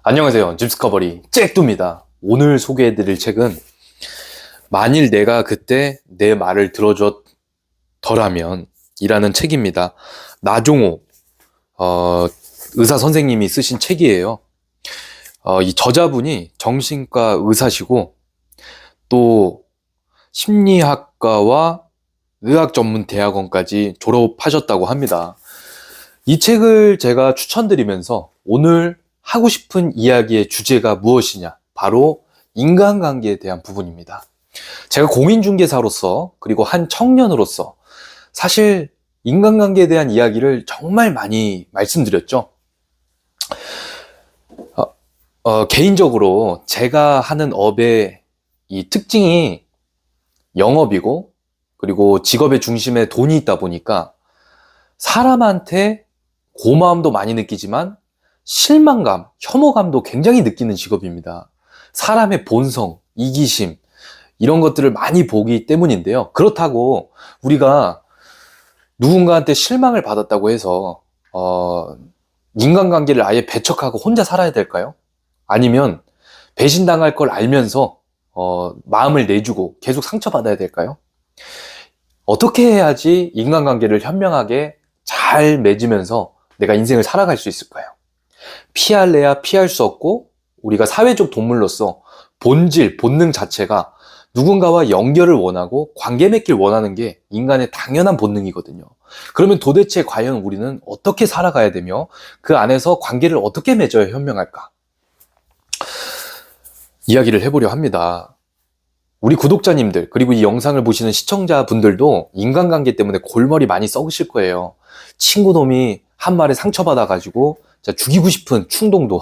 안녕하세요. 집스커버리 잭두입니다. 오늘 소개해드릴 책은 만일 내가 그때 내 말을 들어줬더라면 이라는 책입니다. 나종호 의사 선생님이 쓰신 책이에요. 이 저자분이 정신과 의사시고 또 심리학과와 의학전문대학원까지 졸업하셨다고 합니다. 이 책을 제가 추천드리면서 오늘 하고 싶은 이야기의 주제가 무엇이냐? 바로 인간관계에 대한 부분입니다. 제가 공인중개사로서 그리고 한 청년으로서 사실 인간관계에 대한 이야기를 정말 많이 말씀드렸죠. 개인적으로 제가 하는 업의 이 특징이 영업이고 그리고 직업의 중심에 돈이 있다 보니까 사람한테 고마움도 많이 느끼지만 실망감, 혐오감도 굉장히 느끼는 직업입니다. 사람의 본성, 이기심 이런 것들을 많이 보기 때문인데요. 그렇다고 우리가 누군가한테 실망을 받았다고 해서 인간관계를 아예 배척하고 혼자 살아야 될까요? 아니면 배신당할 걸 알면서 마음을 내주고 계속 상처받아야 될까요? 어떻게 해야지 인간관계를 현명하게 잘 맺으면서 내가 인생을 살아갈 수 있을까요? 피할래야 피할 수 없고 우리가 사회적 동물로서 본질, 본능 자체가 누군가와 연결을 원하고 관계 맺길 원하는 게 인간의 당연한 본능이거든요. 그러면 도대체 과연 우리는 어떻게 살아가야 되며 그 안에서 관계를 어떻게 맺어야 현명할까? 이야기를 해보려 합니다. 우리 구독자님들 그리고 이 영상을 보시는 시청자분들도 인간관계 때문에 골머리 많이 썩으실 거예요. 친구놈이 한 말에 상처받아가지고 죽이고 싶은 충동도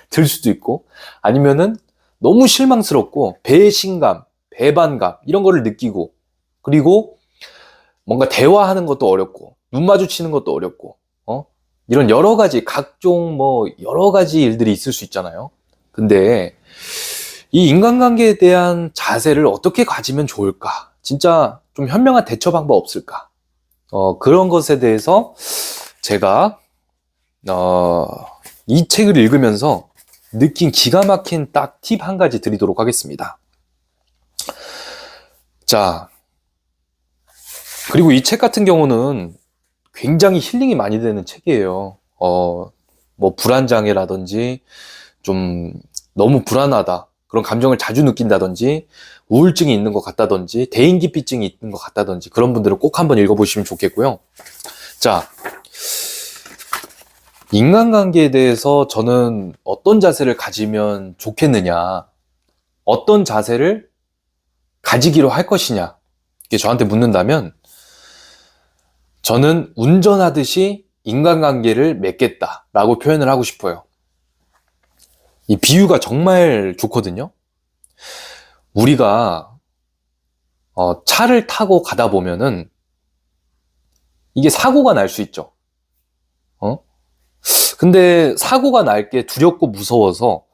들 수도 있고 아니면은 너무 실망스럽고 배신감, 배반감 이런 거를 느끼고 그리고 뭔가 대화하는 것도 어렵고 눈 마주치는 것도 어렵고 이런 여러 가지 각종 여러 가지 일들이 있을 수 있잖아요. 근데 이 인간관계에 대한 자세를 어떻게 가지면 좋을까? 진짜 좀 현명한 대처 방법 없을까? 그런 것에 대해서 제가 이 책을 읽으면서 느낀 기가 막힌 딱 팁 한 가지 드리도록 하겠습니다. 자, 그리고 이 책 같은 경우는 굉장히 힐링이 많이 되는 책이에요. 불안장애라든지 좀 너무 불안하다. 그런 감정을 자주 느낀다든지 우울증이 있는 것 같다든지 대인기피증이 있는 것 같다든지 그런 분들은 꼭 한번 읽어보시면 좋겠고요. 자, 인간관계에 대해서 저는 어떤 자세를 가지면 좋겠느냐, 어떤 자세를 가지기로 할 것이냐, 이게 저한테 묻는다면 저는 운전하듯이 인간관계를 맺겠다라고 표현을 하고 싶어요. 이 비유가 정말 좋거든요. 우리가 차를 타고 가다 보면은 이게 사고가 날 수 있죠. 근데 사고가 날 게 두렵고 무서워서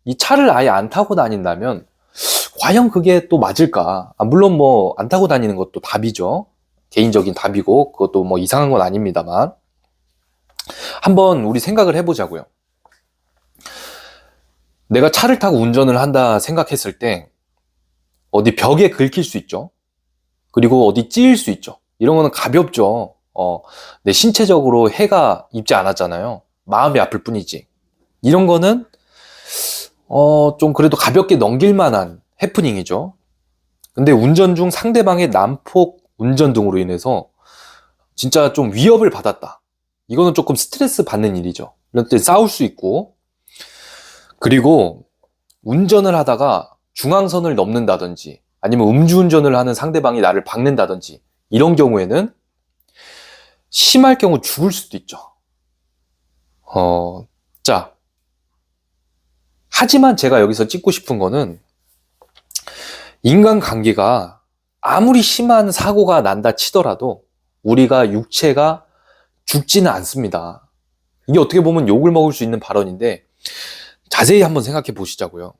이 차를 아예 안 타고 다닌다면 과연 그게 또 맞을까? 물론 안 타고 다니는 것도 답이죠. 개인적인 답이고 그것도 이상한 건 아닙니다만 한번 우리 생각을 해보자고요. 내가 차를 타고 운전을 한다 생각했을 때 어디 벽에 긁힐 수 있죠. 그리고 어디 찌일 수 있죠. 이런 거는 가볍죠. 내 신체적으로 해가 입지 않았잖아요. 마음이 아플 뿐이지. 이런 거는 좀 그래도 가볍게 넘길 만한 해프닝이죠. 근데 운전 중 상대방의 난폭 운전 등으로 인해서 진짜 좀 위협을 받았다. 이거는 조금 스트레스 받는 일이죠. 이럴 때 싸울 수 있고 그리고 운전을 하다가 중앙선을 넘는다든지 아니면 음주운전을 하는 상대방이 나를 박는다든지 이런 경우에는 심할 경우 죽을 수도 있죠. 자, 하지만 제가 여기서 찍고 싶은 거는 인간관계가 아무리 심한 사고가 난다 치더라도 우리가 육체가 죽지는 않습니다. 이게 어떻게 보면 욕을 먹을 수 있는 발언인데 자세히 한번 생각해 보시자고요.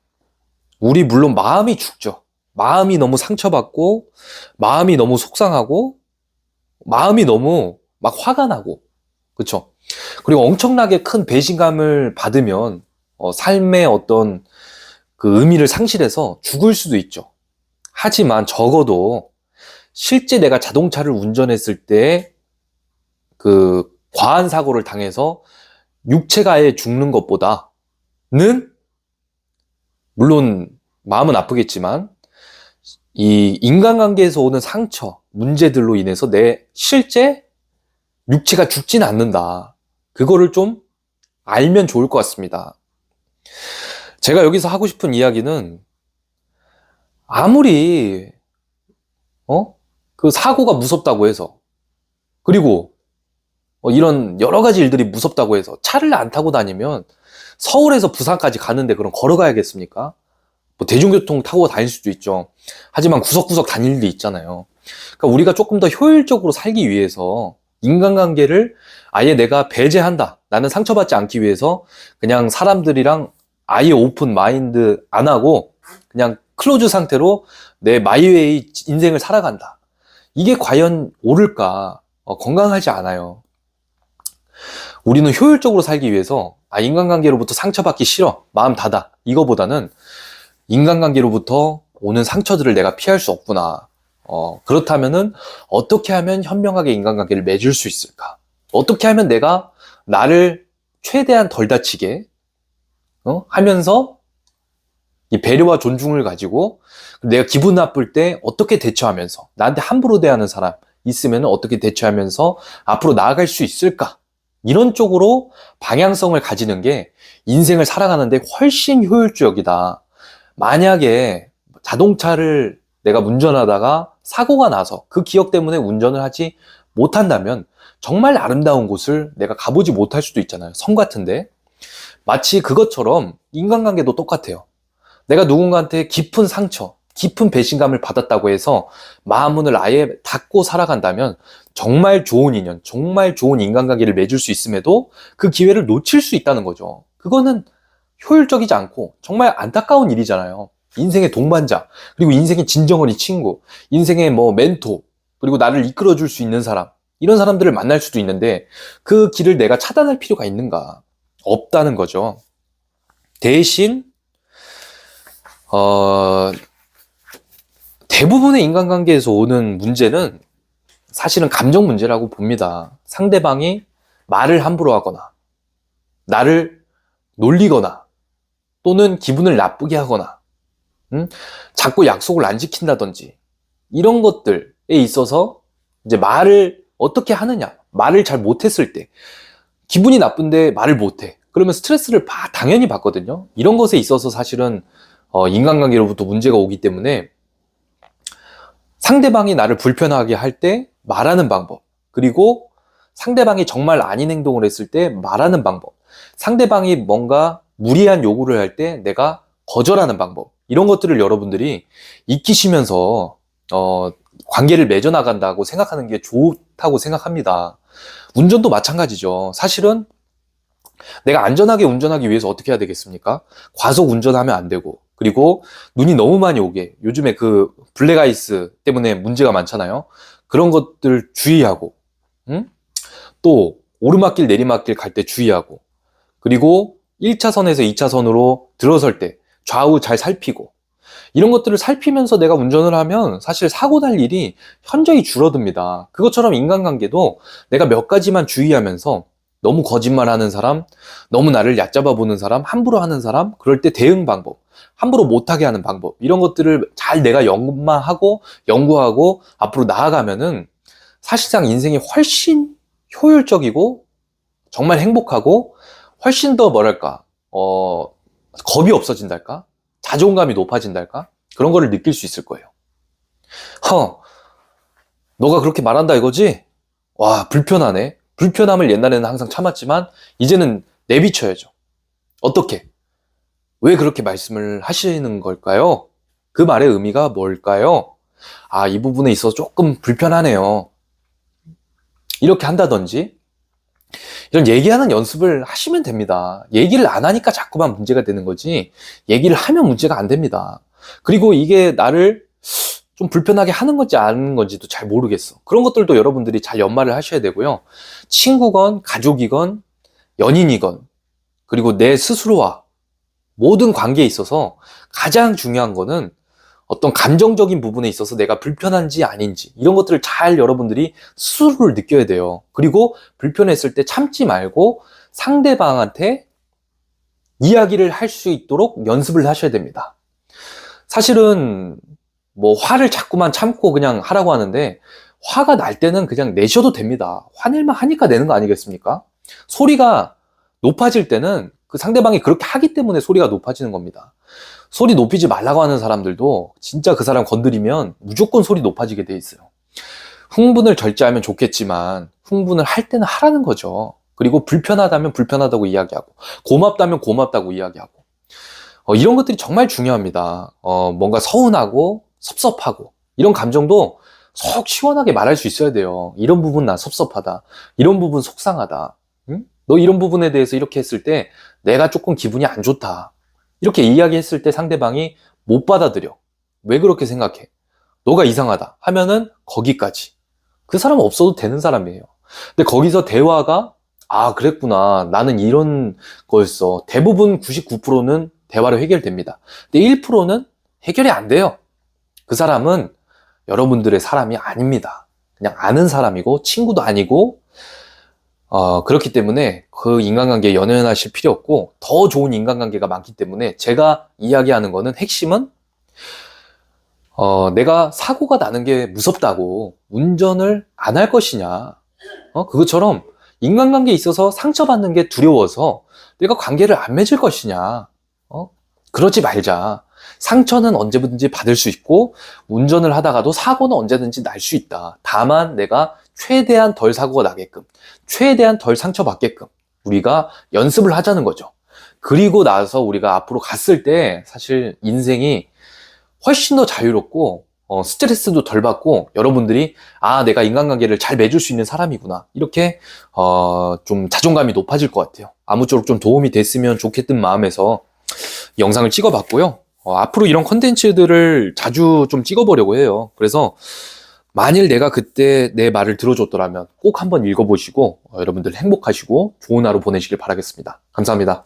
우리 물론 마음이 죽죠. 마음이 너무 상처받고 마음이 너무 속상하고 마음이 너무 막 화가 나고 그쵸? 그리고 엄청나게 큰 배신감을 받으면 삶의 어떤 그 의미를 상실해서 죽을 수도 있죠. 하지만 적어도 실제 내가 자동차를 운전했을 때 그 과한 사고를 당해서 육체가 아예 죽는 것보다는, 물론 마음은 아프겠지만 이 인간관계에서 오는 상처, 문제들로 인해서 내 실제 육체가 죽진 않는다. 그거를 좀 알면 좋을 것 같습니다. 제가 여기서 하고 싶은 이야기는, 아무리 그 사고가 무섭다고 해서, 그리고 이런 여러 가지 일들이 무섭다고 해서 차를 안 타고 다니면 서울에서 부산까지 가는데 그럼 걸어가야겠습니까? 뭐 대중교통 타고 다닐 수도 있죠. 하지만 구석구석 다닐 일이 있잖아요. 그러니까 우리가 조금 더 효율적으로 살기 위해서 인간관계를 아예 내가 배제한다. 나는 상처받지 않기 위해서 그냥 사람들이랑 아예 오픈 마인드 안 하고 그냥 클로즈 상태로 내 마이웨이 인생을 살아간다. 이게 과연 옳을까? 건강하지 않아요. 우리는 효율적으로 살기 위해서 인간관계로부터 상처받기 싫어. 마음 닫아. 이거보다는 인간관계로부터 오는 상처들을 내가 피할 수 없구나. 그렇다면은 어떻게 하면 현명하게 인간관계를 맺을 수 있을까? 어떻게 하면 내가 나를 최대한 덜 다치게 하면서 이 배려와 존중을 가지고 내가 기분 나쁠 때 어떻게 대처하면서, 나한테 함부로 대하는 사람 있으면 어떻게 대처하면서 앞으로 나아갈 수 있을까? 이런 쪽으로 방향성을 가지는 게 인생을 살아가는데 훨씬 효율적이다. 만약에 자동차를 내가 운전하다가 사고가 나서 그 기억 때문에 운전을 하지 못한다면 정말 아름다운 곳을 내가 가보지 못할 수도 있잖아요. 섬 같은데. 마치 그것처럼 인간관계도 똑같아요. 내가 누군가한테 깊은 상처, 깊은 배신감을 받았다고 해서 마음문을 아예 닫고 살아간다면 정말 좋은 인연, 정말 좋은 인간관계를 맺을 수 있음에도 그 기회를 놓칠 수 있다는 거죠. 그거는 효율적이지 않고 정말 안타까운 일이잖아요. 인생의 동반자, 그리고 인생의 진정어리 친구, 인생의 멘토, 그리고 나를 이끌어줄 수 있는 사람, 이런 사람들을 만날 수도 있는데 그 길을 내가 차단할 필요가 있는가? 없다는 거죠. 대신 대부분의 인간관계에서 오는 문제는 사실은 감정 문제라고 봅니다. 상대방이 말을 함부로 하거나 나를 놀리거나 또는 기분을 나쁘게 하거나 자꾸 약속을 안 지킨다든지 이런 것들에 있어서 이제 말을 어떻게 하느냐, 말을 잘 못했을 때 기분이 나쁜데 말을 못해. 그러면 스트레스를 당연히 받거든요. 이런 것에 있어서 사실은 인간관계로부터 문제가 오기 때문에 상대방이 나를 불편하게 할 때 말하는 방법, 그리고 상대방이 정말 아닌 행동을 했을 때 말하는 방법, 상대방이 뭔가 무리한 요구를 할 때 내가 거절하는 방법, 이런 것들을 여러분들이 익히시면서 관계를 맺어나간다고 생각하는 게 좋다고 생각합니다. 운전도 마찬가지죠. 사실은 내가 안전하게 운전하기 위해서 어떻게 해야 되겠습니까? 과속 운전하면 안 되고, 그리고 눈이 너무 많이 오게, 요즘에 그 블랙아이스 때문에 문제가 많잖아요. 그런 것들 주의하고, 또 오르막길 내리막길 갈 때 주의하고, 그리고 1차선에서 2차선으로 들어설 때 좌우 잘 살피고, 이런 것들을 살피면서 내가 운전을 하면 사실 사고 날 일이 현저히 줄어듭니다. 그것처럼 인간관계도 내가 몇 가지만 주의하면서, 너무 거짓말하는 사람, 너무 나를 얕잡아 보는 사람, 함부로 하는 사람, 그럴 때 대응 방법, 함부로 못하게 하는 방법, 이런 것들을 잘 내가 연구하고 앞으로 나아가면은 사실상 인생이 훨씬 효율적이고 정말 행복하고 훨씬 더 겁이 없어진달까? 자존감이 높아진달까? 그런 거를 느낄 수 있을 거예요. 너가 그렇게 말한다 이거지? 와, 불편하네. 불편함을 옛날에는 항상 참았지만 이제는 내비쳐야죠. 어떻게? 왜 그렇게 말씀을 하시는 걸까요? 그 말의 의미가 뭘까요? 이 부분에 있어서 조금 불편하네요. 이렇게 한다든지, 이런 얘기하는 연습을 하시면 됩니다. 얘기를 안 하니까 자꾸만 문제가 되는 거지, 얘기를 하면 문제가 안 됩니다. 그리고 이게 나를 좀 불편하게 하는 건지 아닌 건지도 잘 모르겠어. 그런 것들도 여러분들이 잘 연말을 하셔야 되고요. 친구건 가족이건 연인이건, 그리고 내 스스로와 모든 관계에 있어서 가장 중요한 거는 어떤 감정적인 부분에 있어서 내가 불편한지 아닌지 이런 것들을 잘 여러분들이 스스로를 느껴야 돼요. 그리고 불편했을 때 참지 말고 상대방한테 이야기를 할 수 있도록 연습을 하셔야 됩니다. 사실은 뭐 화를 자꾸만 참고 그냥 하라고 하는데 화가 날 때는 그냥 내셔도 됩니다. 화낼만 하니까 내는 거 아니겠습니까? 소리가 높아질 때는 그 상대방이 그렇게 하기 때문에 소리가 높아지는 겁니다. 소리 높이지 말라고 하는 사람들도 진짜 그 사람 건드리면 무조건 소리 높아지게 돼 있어요. 흥분을 절제하면 좋겠지만 흥분을 할 때는 하라는 거죠. 그리고 불편하다면 불편하다고 이야기하고 고맙다면 고맙다고 이야기하고 이런 것들이 정말 중요합니다. 뭔가 서운하고 섭섭하고 이런 감정도 속 시원하게 말할 수 있어야 돼요. 이런 부분 나 섭섭하다. 이런 부분 속상하다. 응? 너 이런 부분에 대해서 이렇게 했을 때 내가 조금 기분이 안 좋다. 이렇게 이야기했을 때 상대방이 못 받아들여. 왜 그렇게 생각해? 너가 이상하다 하면은 거기까지. 그 사람은 없어도 되는 사람이에요. 근데 거기서 대화가 아 그랬구나. 나는 이런 거였어. 대부분 99%는 대화로 해결됩니다. 근데 1%는 해결이 안 돼요. 그 사람은 여러분들의 사람이 아닙니다. 그냥 아는 사람이고 친구도 아니고 그렇기 때문에 그 인간관계에 연연하실 필요 없고 더 좋은 인간관계가 많기 때문에 제가 이야기하는 거는 핵심은 내가 사고가 나는 게 무섭다고 운전을 안 할 것이냐 그것처럼 인간관계에 있어서 상처받는 게 두려워서 내가 관계를 안 맺을 것이냐 그러지 말자. 상처는 언제든지 받을 수 있고 운전을 하다가도 사고는 언제든지 날 수 있다. 다만 내가 최대한 덜 사고가 나게끔 최대한 덜 상처받게끔 우리가 연습을 하자는 거죠. 그리고 나서 우리가 앞으로 갔을 때 사실 인생이 훨씬 더 자유롭고 스트레스도 덜 받고 여러분들이 아 내가 인간관계를 잘 맺을 수 있는 사람이구나 이렇게 좀 자존감이 높아질 것 같아요. 아무쪼록 좀 도움이 됐으면 좋겠던 마음에서 영상을 찍어봤고요. 앞으로 이런 컨텐츠들을 자주 좀 찍어보려고 해요. 그래서 만일 내가 그때 내 말을 들어줬더라면 꼭 한번 읽어보시고 여러분들 행복하시고 좋은 하루 보내시길 바라겠습니다. 감사합니다.